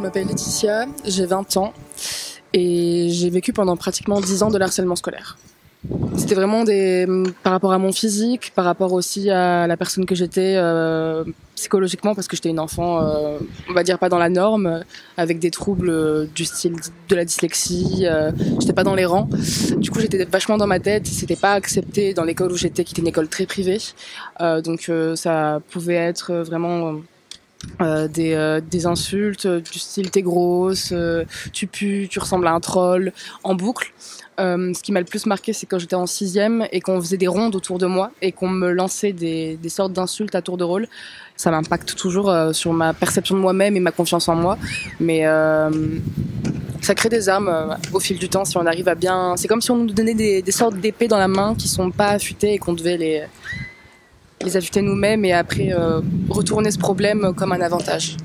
Je m'appelle Laetitia, j'ai 20 ans et j'ai vécu pendant pratiquement 10 ans de harcèlement scolaire. C'était vraiment par rapport à mon physique, par rapport aussi à la personne que j'étais psychologiquement, parce que j'étais une enfant, on va dire pas dans la norme, avec des troubles du style de la dyslexie, j'étais pas dans les rangs. Du coup j'étais vachement dans ma tête, c'était pas accepté dans l'école où j'étais, qui était une école très privée, donc ça pouvait être vraiment... des insultes du style t'es grosse, tu pues, tu ressembles à un troll, en boucle. Ce qui m'a le plus marqué, c'est quand j'étais en 6e et qu'on faisait des rondes autour de moi et qu'on me lançait des sortes d'insultes à tour de rôle. Ça m'impacte toujours sur ma perception de moi-même et ma confiance en moi. Mais ça crée des armes au fil du temps si on arrive à bien... C'est comme si on nous donnait des sortes d'épées dans la main qui sont pas affûtées et qu'on devait les affûter nous-mêmes et après retourner ce problème comme un avantage.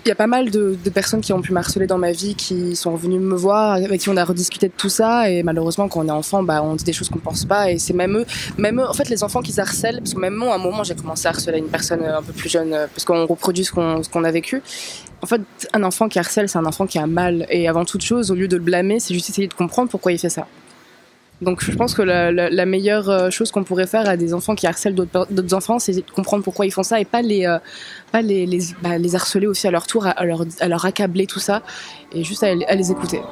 Il y a pas mal de personnes qui ont pu m'harceler dans ma vie, qui sont venues me voir, avec qui on a rediscuté de tout ça, et malheureusement quand on est enfant, on dit des choses qu'on pense pas, et c'est même eux, en fait les enfants qui harcèlent, parce que même moi à un moment j'ai commencé à harceler une personne un peu plus jeune, parce qu'on reproduit ce qu'on a vécu. En fait, un enfant qui harcèle, c'est un enfant qui a mal, et avant toute chose, au lieu de le blâmer, c'est juste essayer de comprendre pourquoi il fait ça. Donc je pense que la meilleure chose qu'on pourrait faire à des enfants qui harcèlent d'autres enfants, c'est de comprendre pourquoi ils font ça et pas les harceler aussi à leur tour, à leur accabler tout ça, et juste à les écouter.